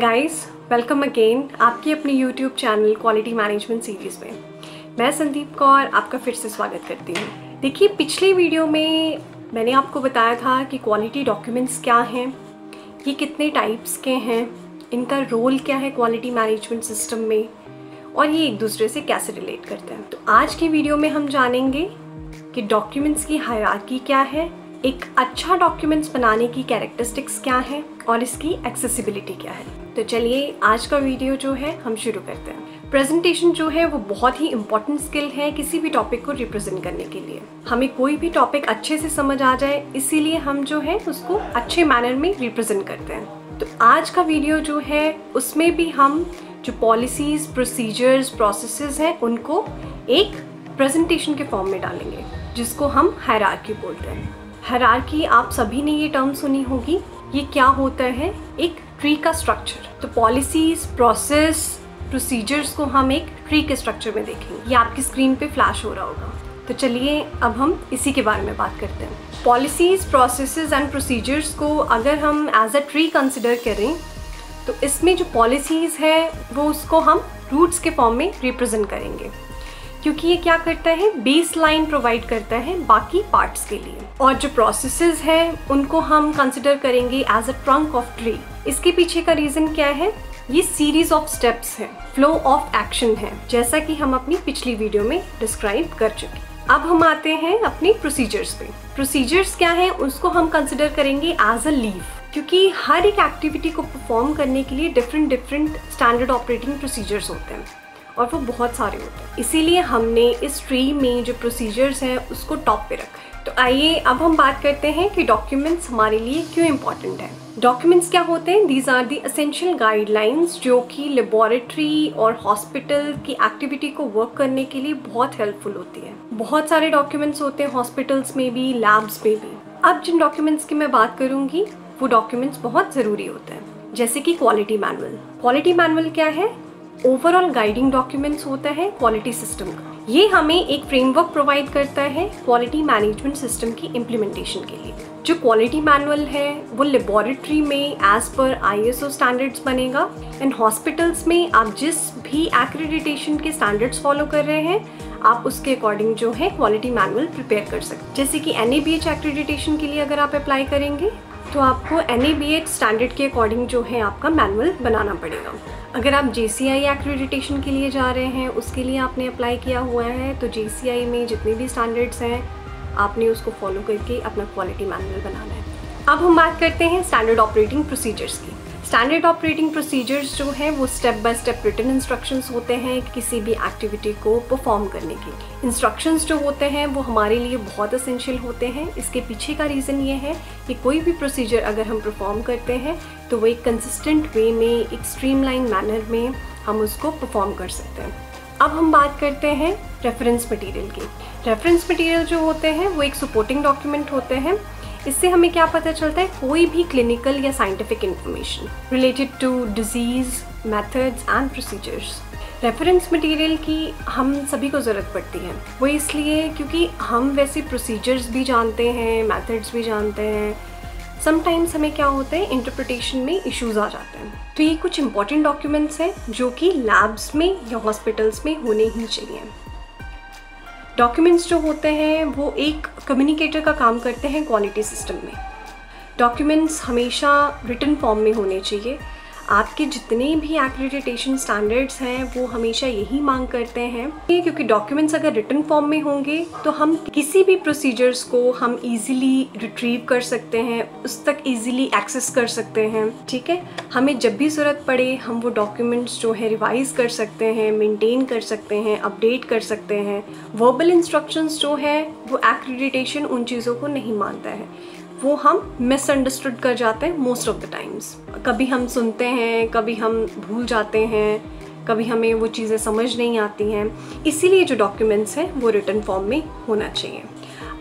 Guys, welcome again आपकी अपनी YouTube channel quality management series में। मैं संदीप कौर आपका फिर से स्वागत करती हूँ। देखिए, पिछली वीडियो में मैंने आपको बताया था कि क्वालिटी डॉक्यूमेंट्स क्या हैं, ये कितने टाइप्स के हैं, इनका रोल क्या है क्वालिटी मैनेजमेंट सिस्टम में और ये एक दूसरे से कैसे रिलेट करते हैं। तो आज की वीडियो में हम जानेंगे कि डॉक्यूमेंट्स की हायरार्की क्या है, एक अच्छा डॉक्यूमेंट्स बनाने की कैरेक्टरिस्टिक्स क्या है और इसकी एक्सेसिबिलिटी क्या है। तो चलिए आज का वीडियो जो है हम शुरू करते हैं। प्रेजेंटेशन जो है वो बहुत ही इंपॉर्टेंट स्किल है किसी भी टॉपिक को रिप्रेजेंट करने के लिए। हमें कोई भी टॉपिक अच्छे से समझ आ जाए, इसीलिए हम जो है उसको अच्छे मैनर में रिप्रेजेंट करते हैं। तो आज का वीडियो जो है उसमें भी हम जो पॉलिसीज, प्रोसीजर्स, प्रोसेसेस हैं उनको एक प्रेजेंटेशन के फॉर्म में डालेंगे, जिसको हम हायरार्की बोलते हैं। हायरार्की आप सभी ने ये टर्म सुनी होगी। ये क्या होता है? एक ट्री का स्ट्रक्चर। तो पॉलिसीज, प्रोसेस, प्रोसीजर्स को हम एक ट्री के स्ट्रक्चर में देखेंगे। ये आपकी स्क्रीन पे फ्लैश हो रहा होगा। तो चलिए अब हम इसी के बारे में बात करते हैं। पॉलिसीज, प्रोसेसेस एंड प्रोसीजर्स को अगर हम एज अ ट्री कंसिडर करें तो इसमें जो पॉलिसीज है वो उसको हम रूट्स के फॉर्म में रिप्रेजेंट करेंगे, क्योंकि ये क्या करता है, बेस लाइन प्रोवाइड करता है बाकी पार्ट्स के लिए। और जो प्रोसेसेस हैं उनको हम कंसिडर करेंगे as a trunk of tree. इसके पीछे का रीजन क्या है? ये सीरीज ऑफ स्टेप्स है, फ्लो ऑफ एक्शन है, जैसा कि हम अपनी पिछली वीडियो में डिस्क्राइब कर चुके। अब हम आते हैं अपनी प्रोसीजर्स पे। प्रोसीजर्स क्या है उसको हम कंसिडर करेंगे एज अ लीव, क्योंकि हर एक एक्टिविटी को परफॉर्म करने के लिए डिफरेंट स्टैंडर्ड ऑपरेटिंग प्रोसीजर्स होते हैं और वो बहुत सारे होते हैं। इसीलिए हमने इस ट्री में जो प्रोसीजर्स हैं उसको टॉप पे रखा है। तो आइए अब हम बात करते हैं कि डॉक्यूमेंट्स हमारे लिए क्यों इम्पोर्टेंट है। डॉक्यूमेंट्स क्या होते हैं? These are the essential guidelines जो कि लेबोरेटरी और हॉस्पिटल की एक्टिविटी को वर्क करने के लिए बहुत हेल्पफुल होती है। बहुत सारे डॉक्यूमेंट्स होते हैं हॉस्पिटल्स में भी, लैब्स में भी। अब जिन डॉक्यूमेंट्स की मैं बात करूंगी वो डॉक्यूमेंट्स बहुत ज़रूरी होते हैं, जैसे कि क्वालिटी मैनुअल। क्वालिटी मैनुअल क्या है? ओवरऑल गाइडिंग डॉक्यूमेंट्स होता है क्वालिटी सिस्टम का। ये हमें एक फ्रेमवर्क प्रोवाइड करता है क्वालिटी मैनेजमेंट सिस्टम की इम्प्लीमेंटेशन के लिए। जो क्वालिटी मैनुअल है वो लेबोरेटरी में एज पर ISO स्टैंडर्ड्स बनेगा एंड हॉस्पिटल्स में आप जिस भी एक्रेडिटेशन के स्टैंडर्ड्स फॉलो कर रहे हैं आप उसके अकॉर्डिंग जो है क्वालिटी मैनुअल प्रिपेयर कर सकते हैं। जैसे कि NABH एक्रेडिटेशन के लिए अगर आप अप्लाई करेंगे तो आपको NABH स्टैंडर्ड के अकॉर्डिंग जो है आपका मैनुअल बनाना पड़ेगा। अगर आप JCI एक्रेडिटेशन के लिए जा रहे हैं, उसके लिए आपने अप्लाई किया हुआ है, तो JCI में जितने भी स्टैंडर्ड्स हैं आपने उसको फॉलो करके अपना क्वालिटी मैनुअल बनाना है। अब हम बात करते हैं स्टैंडर्ड ऑपरेटिंग प्रोसीजर्स की। स्टैंडर्ड ऑपरेटिंग प्रोसीजर्स जो है वो step by step written instructions होते हैं किसी भी एक्टिविटी को परफॉर्म करने के। इंस्ट्रक्शंस जो होते हैं वो हमारे लिए बहुत एसेंशियल होते हैं। इसके पीछे का रीज़न ये है कि कोई भी प्रोसीजर अगर हम परफॉर्म करते हैं तो वो एक कंसिस्टेंट वे में, एक स्ट्रीमलाइन मैनर में हम उसको परफॉर्म कर सकते हैं। अब हम बात करते हैं रेफरेंस मटेरियल की। रेफरेंस मटेरियल जो होते हैं वो एक सपोर्टिंग डॉक्यूमेंट होते हैं। इससे हमें क्या पता चलता है? कोई भी क्लिनिकल या scientific information related to disease, methods and procedures. Reference material की हम सभी को ज़रूरत पड़ती है। वो इसलिए क्योंकि हम वैसे प्रोसीजर्स भी जानते हैं, मेथड्स भी जानते हैं। समटाइम्स हमें क्या होता है, इंटरप्रिटेशन में इश्यूज आ जाते हैं। तो ये कुछ इंपॉर्टेंट डॉक्यूमेंट्स हैं जो कि लैब्स में या हॉस्पिटल्स में होने ही चाहिए। डॉक्यूमेंट्स जो होते हैं वो एक कम्युनिकेटर का काम करते हैं क्वालिटी सिस्टम में। डॉक्यूमेंट्स हमेशा रिटन फॉर्म में होने चाहिए। आपके जितने भी एक्रेडिटेशन स्टैंडर्ड्स हैं वो हमेशा यही मांग करते हैं, क्योंकि डॉक्यूमेंट्स अगर रिटन फॉर्म में होंगे तो हम किसी भी प्रोसीजर्स को हम इजीली रिट्रीव कर सकते हैं, उस तक इजीली एक्सेस कर सकते हैं। ठीक है, हमें जब भी ज़रूरत पड़े हम वो डॉक्यूमेंट्स जो है रिवाइज कर सकते हैं, मेंटेन कर सकते हैं, अपडेट कर सकते हैं। वर्बल इंस्ट्रक्शंस जो है वो एक्रेडिटेशन उन चीज़ों को नहीं मानता है, वो हम मिसअंडरस्टूड कर जाते हैं मोस्ट ऑफ द टाइम्स। कभी हम सुनते हैं, कभी हम भूल जाते हैं, कभी हमें वो चीज़ें समझ नहीं आती हैं। इसीलिए जो डॉक्यूमेंट्स हैं वो रिटन फॉर्म में होना चाहिए।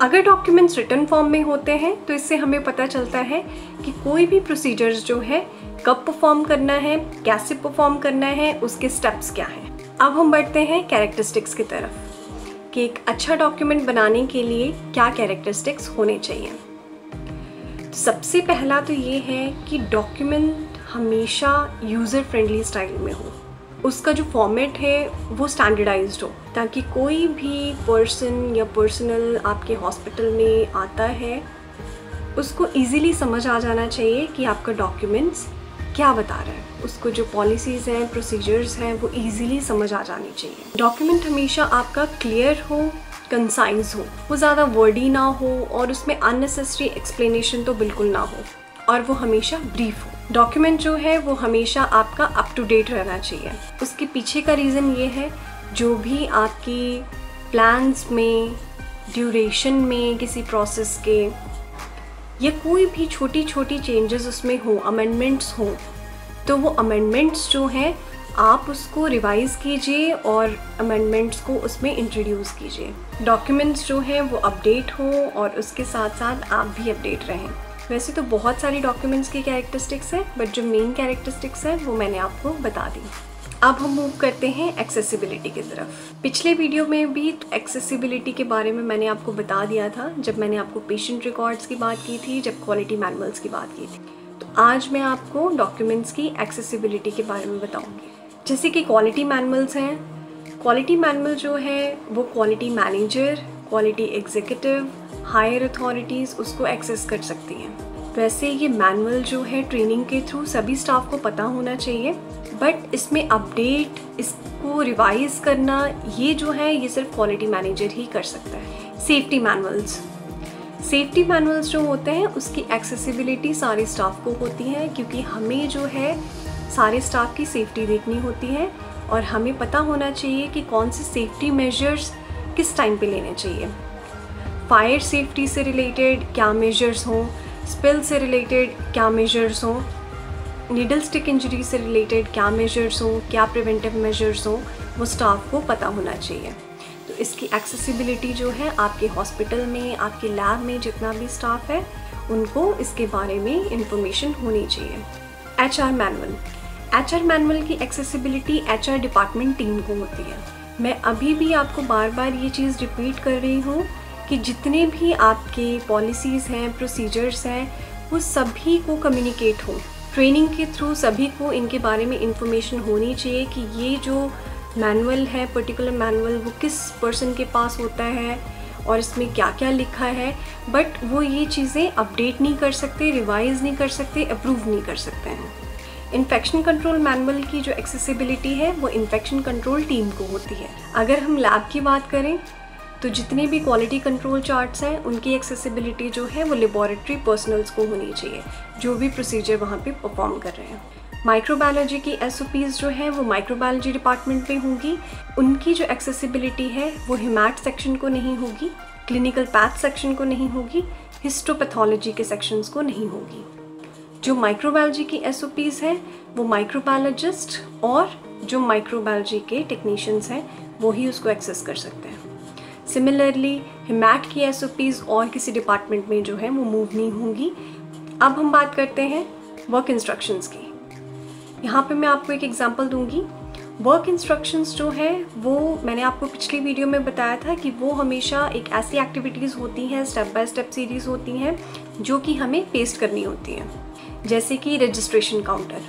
अगर डॉक्यूमेंट्स रिटन फॉर्म में होते हैं तो इससे हमें पता चलता है कि कोई भी प्रोसीजर्स जो है कब परफॉर्म करना है, कैसे परफॉर्म करना है, उसके स्टेप्स क्या हैं। अब हम बढ़ते हैं कैरेक्टरिस्टिक्स की तरफ कि एक अच्छा डॉक्यूमेंट बनाने के लिए क्या कैरेक्टरिस्टिक्स होने चाहिए। सबसे पहला तो ये है कि डॉक्यूमेंट हमेशा यूज़र फ्रेंडली स्टाइल में हो, उसका जो फॉर्मेट है वो स्टैंडर्डाइज्ड हो, ताकि कोई भी पर्सन या पर्सनल आपके हॉस्पिटल में आता है उसको इजीली समझ आ जाना चाहिए कि आपका डॉक्यूमेंट्स क्या बता रहा है। उसको जो पॉलिसीज़ हैं, प्रोसीजर्स हैं, वो इजीली समझ आ जानी चाहिए। डॉक्यूमेंट हमेशा आपका क्लियर हो, कंसाइज हो, वो ज़्यादा वर्डी ना हो और उसमें अननेसेसरी एक्सप्लेनेशन तो बिल्कुल ना हो, और वो हमेशा ब्रीफ हो। डॉक्यूमेंट जो है वो हमेशा आपका अप टू डेट रहना चाहिए। उसके पीछे का रीज़न ये है, जो भी आपकी प्लान्स में, ड्यूरेशन में किसी प्रोसेस के, या कोई भी छोटी छोटी चेंजेस उसमें हो, अमेंडमेंट्स हो, तो वो अमेंडमेंट्स जो हैं आप उसको रिवाइज़ कीजिए और अमेंडमेंट्स को उसमें इंट्रोड्यूस कीजिए। डॉक्यूमेंट्स जो हैं वो अपडेट हो और उसके साथ साथ आप भी अपडेट रहें। वैसे तो बहुत सारी डॉक्यूमेंट्स की कैरेक्टरिस्टिक्स हैं, बट जो मेन कैरेक्टरिस्टिक्स हैं वो मैंने आपको बता दी। अब हम मूव करते हैं एक्सेसिबिलिटी की तरफ। पिछले वीडियो में भी एक्सेसिबिलिटी के बारे में मैंने आपको बता दिया था, जब मैंने आपको पेशेंट रिकॉर्ड्स की बात की थी, जब क्वालिटी मैनुअल्स की बात की थी। तो आज मैं आपको डॉक्यूमेंट्स की एक्सेसिबिलिटी के बारे में बताऊंगी। जैसे कि क्वालिटी मैनुअल्स हैं, क्वालिटी मैनुअल जो है वो quality manager, quality executive, higher authorities उसको एक्सेस कर सकती हैं। वैसे ये मैनुअल जो है ट्रेनिंग के थ्रू सभी स्टाफ को पता होना चाहिए, बट इसमें अपडेट, इसको रिवाइज करना, ये जो है ये सिर्फ क्वालिटी मैनेजर ही कर सकता है। सेफ्टी मैनुअल्स जो होते हैं उसकी एक्सेसिबिलिटी सारे स्टाफ को होती है, क्योंकि हमें जो है सारे स्टाफ की सेफ्टी देखनी होती है और हमें पता होना चाहिए कि कौन से सेफ्टी मेजर्स किस टाइम पे लेने चाहिए। फायर सेफ्टी से रिलेटेड क्या मेजर्स हों, स्पिल से रिलेटेड क्या मेजर्स हों, नीडल स्टिक इंजरी से रिलेटेड क्या मेजर्स हों, क्या प्रिवेंटिव मेजर्स हों, वो स्टाफ को पता होना चाहिए। तो इसकी एक्सेसिबिलिटी जो है आपके हॉस्पिटल में, आपके लैब में जितना भी स्टाफ है उनको इसके बारे में इंफॉर्मेशन होनी चाहिए। HR मैनुअल की एक्सेसिबिलिटी HR डिपार्टमेंट टीम को होती है। मैं अभी भी आपको बार बार ये चीज़ रिपीट कर रही हूँ कि जितने भी आपके पॉलिसीज़ हैं, प्रोसीजर्स हैं, वो सभी को कम्युनिकेट हो। ट्रेनिंग के थ्रू सभी को इनके बारे में इंफॉर्मेशन होनी चाहिए कि ये जो मैनुअल है, पर्टिकुलर मैनुअल, वो किस पर्सन के पास होता है और इसमें क्या क्या लिखा है। बट वो ये चीज़ें अपडेट नहीं कर सकते, रिवाइज़ नहीं कर सकते, अप्रूव नहीं कर सकते हैं। इन्फेक्शन कंट्रोल मैनुअल की जो एक्सेसिबिलिटी है वो इन्फेक्शन कंट्रोल टीम को होती है। अगर हम लैब की बात करें तो जितने भी क्वालिटी कंट्रोल चार्ट्स हैं उनकी एक्सेसिबिलिटी जो है वो लेबॉरेटरी पर्सनल्स को होनी चाहिए, जो भी प्रोसीजर वहाँ पे परफॉर्म कर रहे हैं। माइक्रोबायोलॉजी की SOPs जो है वो माइक्रोबायोलॉजी डिपार्टमेंट में होंगी। उनकी जो एक्सेसिबिलिटी है वो हिमैट सेक्शन को नहीं होगी, क्लिनिकल पैथ सेक्शन को नहीं होगी, हिस्टोपैथोलॉजी के सेक्शंस को नहीं होगी। जो माइक्रोबायोलॉजी की SOPs हैं वो माइक्रोबायोलॉजिस्ट और जो माइक्रोबायोलॉजी के टेक्नीशियंस हैं वो ही उसको एक्सेस कर सकते हैं। सिमिलरली हिमैट की SOPs और किसी डिपार्टमेंट में जो है वो मूव नहीं होंगी। अब हम बात करते हैं वर्क इंस्ट्रक्शंस की। यहाँ पे मैं आपको एक एग्जांपल दूंगी। वर्क इंस्ट्रक्शंस जो है वो मैंने आपको पिछली वीडियो में बताया था कि वो हमेशा एक ऐसी एक्टिविटीज़ होती हैं, स्टेप बाय स्टेप सीरीज़ होती हैं, जो कि हमें पेस्ट करनी होती हैं। जैसे कि रजिस्ट्रेशन काउंटर,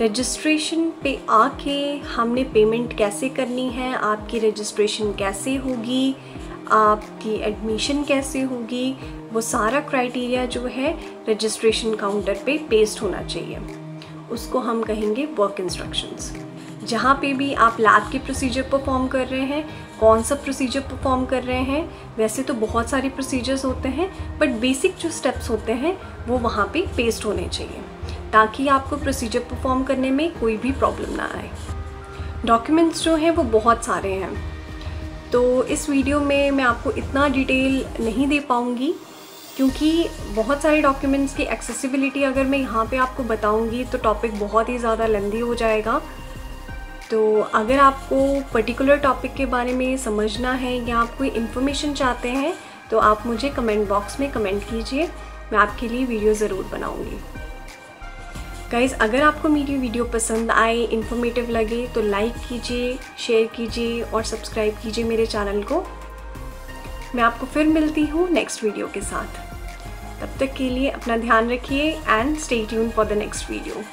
रजिस्ट्रेशन पे आके हमने पेमेंट कैसे करनी है, आपकी रजिस्ट्रेशन कैसे होगी, आपकी एडमिशन कैसे होगी, वो सारा क्राइटेरिया जो है रजिस्ट्रेशन काउंटर पे पेस्ट होना चाहिए। उसको हम कहेंगे वर्क इंस्ट्रक्शंस। जहाँ पे भी आप लैब के प्रोसीजर परफॉर्म कर रहे हैं, कौन सा प्रोसीजर परफॉर्म कर रहे हैं, वैसे तो बहुत सारे प्रोसीजर्स होते हैं, बट बेसिक जो स्टेप्स होते हैं वो वहाँ पे पेस्ट होने चाहिए, ताकि आपको प्रोसीजर परफॉर्म करने में कोई भी प्रॉब्लम ना आए। डॉक्यूमेंट्स जो हैं वो बहुत सारे हैं, तो इस वीडियो में मैं आपको इतना डिटेल नहीं दे पाऊँगी, क्योंकि बहुत सारे डॉक्यूमेंट्स की एक्सेसिबिलिटी अगर मैं यहाँ पे आपको बताऊँगी तो टॉपिक बहुत ही ज़्यादा लंबी हो जाएगा। तो अगर आपको पर्टिकुलर टॉपिक के बारे में समझना है या आप कोई इन्फॉर्मेशन चाहते हैं तो आप मुझे कमेंट बॉक्स में कमेंट कीजिए, मैं आपके लिए वीडियो ज़रूर बनाऊँगी। गाइज़, अगर आपको मेरी वीडियो पसंद आए, इन्फॉर्मेटिव लगे तो लाइक कीजिए, शेयर कीजिए और सब्सक्राइब कीजिए मेरे चैनल को। मैं आपको फिर मिलती हूँ नेक्स्ट वीडियो के साथ। तब तक के लिए अपना ध्यान रखिए and stay tuned for the next video.